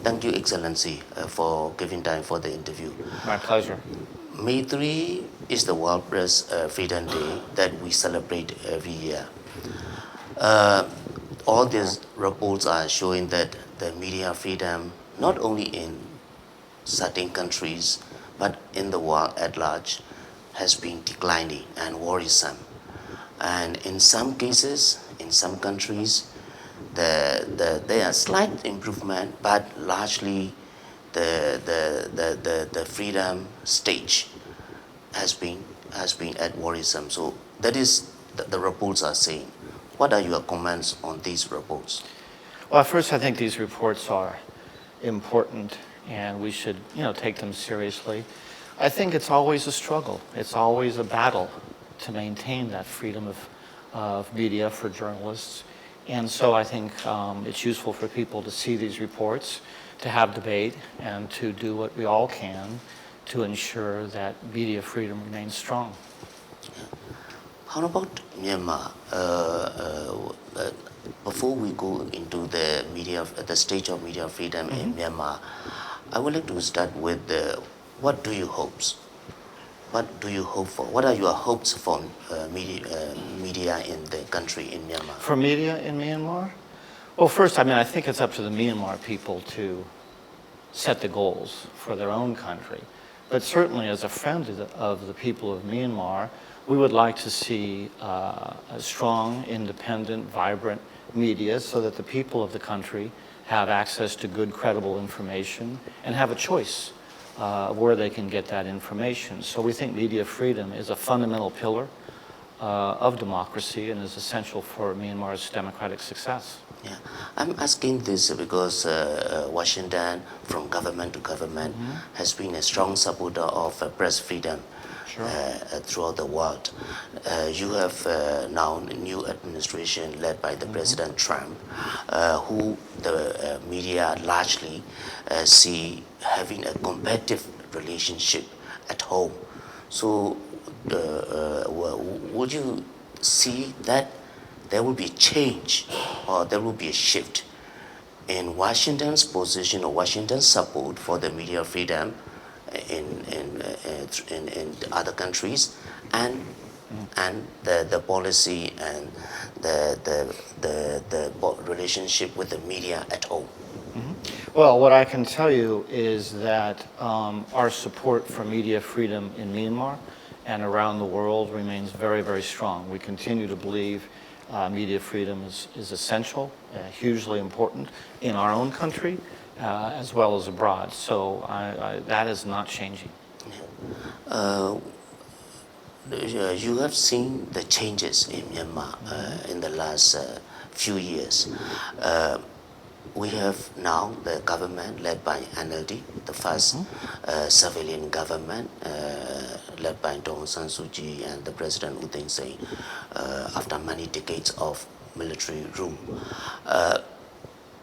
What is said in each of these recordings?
Thank you, Excellency, for giving time for the interview. My pleasure. May 3 is the World Press Freedom Day that we celebrate every year. All these reports are showing that the media freedom, not only in certain countries, but in the world at large, has been declining and worrisome. And in some cases, in some countries, there are slight improvement, but largely the freedom stage has been at worrisome. So that is the reports are saying. What are your comments on these reports? Well, first, I think these reports are important, and we should, take them seriously. I think it's always a struggle. It's always a battle to maintain that freedom of media for journalists. And so I think it's useful for people to see these reports, to have debate, and to do what we all can to ensure that media freedom remains strong. How about Myanmar? Before we go into the stage of media freedom in Myanmar, I would like to start with what do you hope? What do you hope for? What are your hopes for media in the country in Myanmar? For media in Myanmar? Well, first, I think it's up to the Myanmar people to set the goals for their own country. But certainly as a friend of the people of Myanmar, we would like to see a strong, independent, vibrant media so that the people of the country have access to good, credible information and have a choice where they can get that information. So we think media freedom is a fundamental pillar of democracy and is essential for Myanmar's democratic success. Yeah, I'm asking this because Washington, from government to government, has been a strong supporter of press freedom. Sure. Throughout the world. You have now a new administration led by the President Trump, who the media largely see having a competitive relationship at home. So would you see that there will be change or there will be a shift in Washington's position or Washington's support for the media freedom in other countries, and the policy and the relationship with the media at home? Well, what I can tell you is that our support for media freedom in Myanmar and around the world remains very, very strong. We continue to believe media freedom is essential, hugely important in our own country, as well as abroad. So that is not changing. You have seen the changes in Myanmar in the last few years. We have now the government led by NLD, the first civilian government led by Aung San Suu Kyi and the President U Thein Sein after many decades of military rule.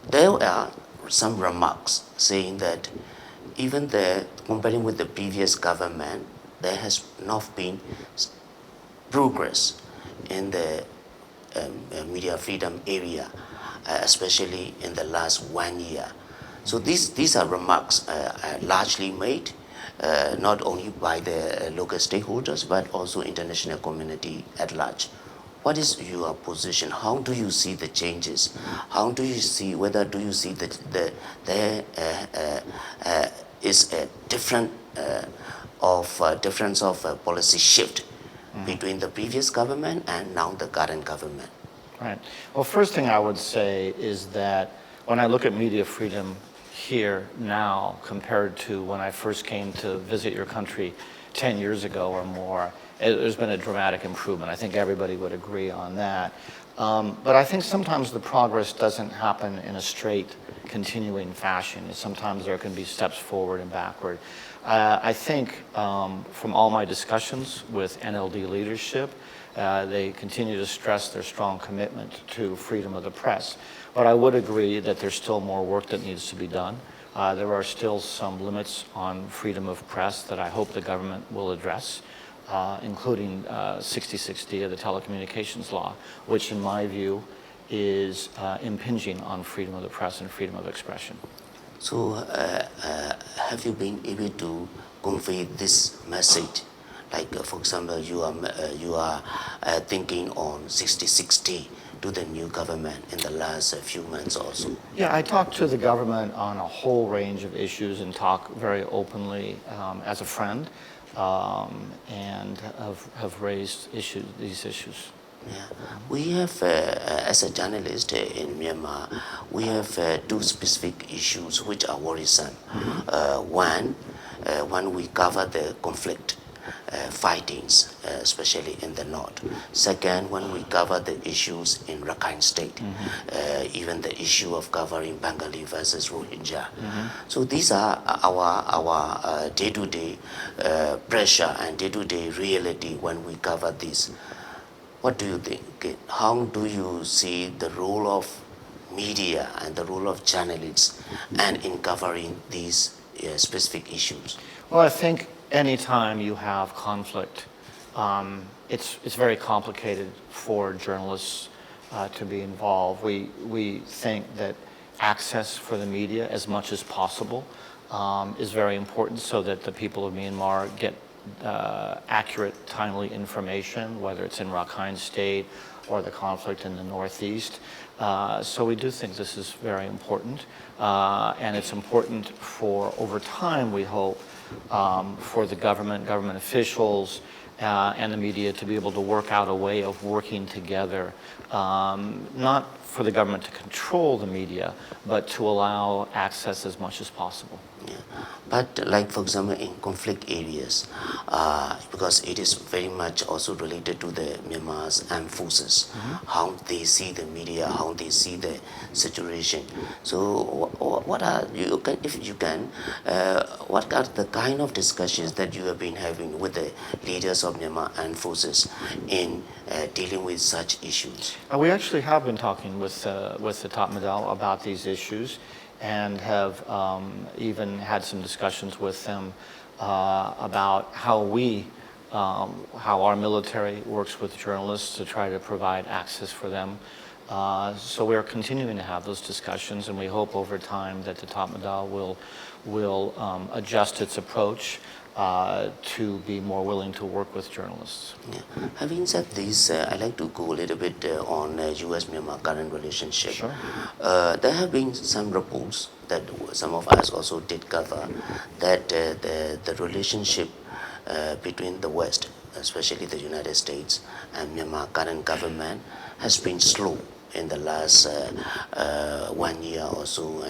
There are some remarks saying that even comparing with the previous government, there has not been progress in the media freedom area, especially in the last 1 year. So these are remarks largely made not only by the local stakeholders but also international community at large. What is your position? How do you see the changes? How do you see, whether do you see that there is a difference of policy shift between the previous government and now the current government? Right. Well, first thing I would say is that when I look at media freedom here now compared to when I first came to visit your country 10 years ago or more, there's been a dramatic improvement. I think everybody would agree on that. But I think sometimes the progress doesn't happen in a straight, continuing fashion. Sometimes there can be steps forward and backward. I think from all my discussions with NLD leadership, they continue to stress their strong commitment to freedom of the press. But I would agree that there's still more work that needs to be done. There are still some limits on freedom of press that I hope the government will address, including 6060 of the telecommunications law, which in my view is impinging on freedom of the press and freedom of expression. So, have you been able to convey this message? Like, for example, you are thinking on 60-60 to the new government in the last few months also. Yeah, I talk to the government on a whole range of issues and talk very openly as a friend, and have raised these issues. Yeah. We have, as a journalist in Myanmar, we have two specific issues which are worrisome. One, we cover the conflict fightings, especially in the north. Second, when we cover the issues in Rakhine State, even the issue of covering Bengali versus Rohingya. So these are our day-to-day pressure and day-to-day reality when we cover these. What do you think? How do you see the role of media and the role of journalists and in covering these specific issues? Well, I think anytime you have conflict, it's very complicated for journalists to be involved. We think that access for the media as much as possible is very important so that the people of Myanmar get accurate, timely information, whether it's in Rakhine State or the conflict in the Northeast. So we do think this is very important, and it's important for, over time, we hope, for the government officials, and the media to be able to work out a way of working together, not for the government to control the media, but to allow access as much as possible. Yeah. But like, for example, in conflict areas, because it is very much also related to the Myanmar's armed forces, how they see the media, how they see the situation. So what are, you can, if you can, what are the kind of discussions that you have been having with the leaders of Myanmar armed forces in dealing with such issues? We actually have been talking with the top Madal about these issues, and have even had some discussions with them about how our military works with journalists to try to provide access for them. So we're continuing to have those discussions, and we hope over time that the top Madal will adjust its approach to be more willing to work with journalists. Yeah. Having said this, I'd like to go a little bit on U.S.-Myanmar current relationship. Sure. There have been some reports that some of us also did cover that the relationship between the West, especially the United States, and Myanmar current government has been slow in the last 1 year or so,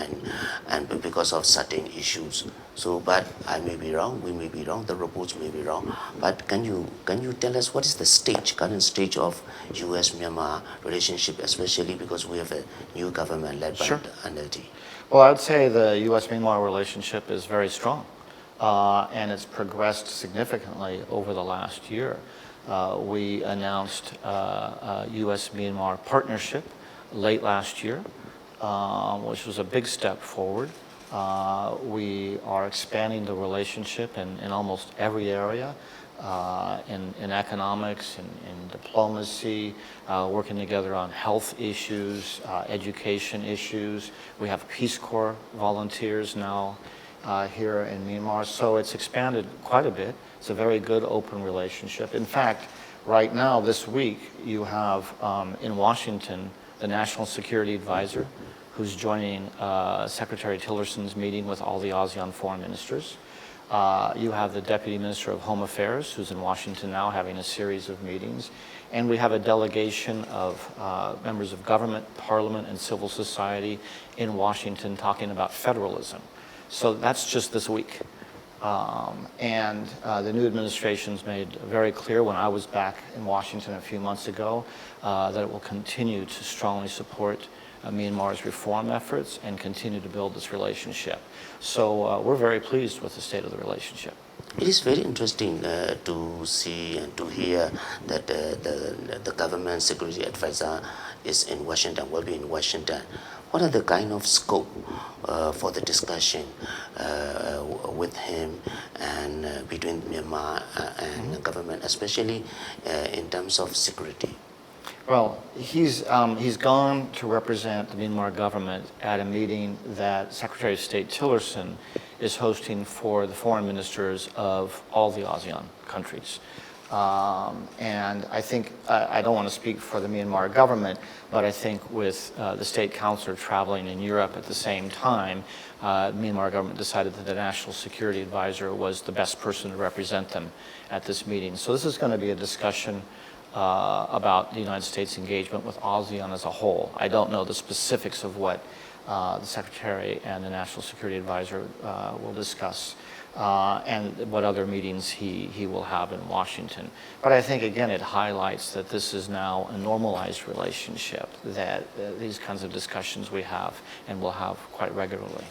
and because of certain issues. So, but I may be wrong, we may be wrong, the reports may be wrong. But can you tell us what is the current stage of U.S.-Myanmar relationship, especially because we have a new government led by Sure. the NLD? Well, I would say the U.S.-Myanmar relationship is very strong, and it's progressed significantly over the last year. We announced a U.S.-Myanmar partnership late last year, which was a big step forward. We are expanding the relationship in almost every area, in economics, in diplomacy, working together on health issues, education issues. We have Peace Corps volunteers now here in Myanmar, so it's expanded quite a bit. It's a very good open relationship. In fact, right now, this week, you have in Washington the National Security Advisor, who's joining Secretary Tillerson's meeting with all the ASEAN foreign ministers. You have the Deputy Minister of Home Affairs, who's in Washington now having a series of meetings. And we have a delegation of members of government, parliament, and civil society in Washington talking about federalism. So that's just this week. The new administration's made very clear when I was back in Washington a few months ago that it will continue to strongly support Myanmar's reform efforts and continue to build this relationship. So we're very pleased with the state of the relationship. It is very interesting to see and to hear that the government security advisor is in Washington, will be in Washington. What are the kind of scope for the discussion with him and between Myanmar and the government, especially in terms of security? Well, he's gone to represent the Myanmar government at a meeting that Secretary of State Tillerson is hosting for the foreign ministers of all the ASEAN countries. And I think, I don't want to speak for the Myanmar government, but I think with the state counselor traveling in Europe at the same time, Myanmar government decided that the National Security Advisor was the best person to represent them at this meeting. So this is going to be a discussion about the United States engagement with ASEAN as a whole. I don't know the specifics of what the Secretary and the National Security Advisor will discuss and what other meetings he will have in Washington. But I think, again, it highlights that this is now a normalized relationship, that these kinds of discussions we have and will have quite regularly.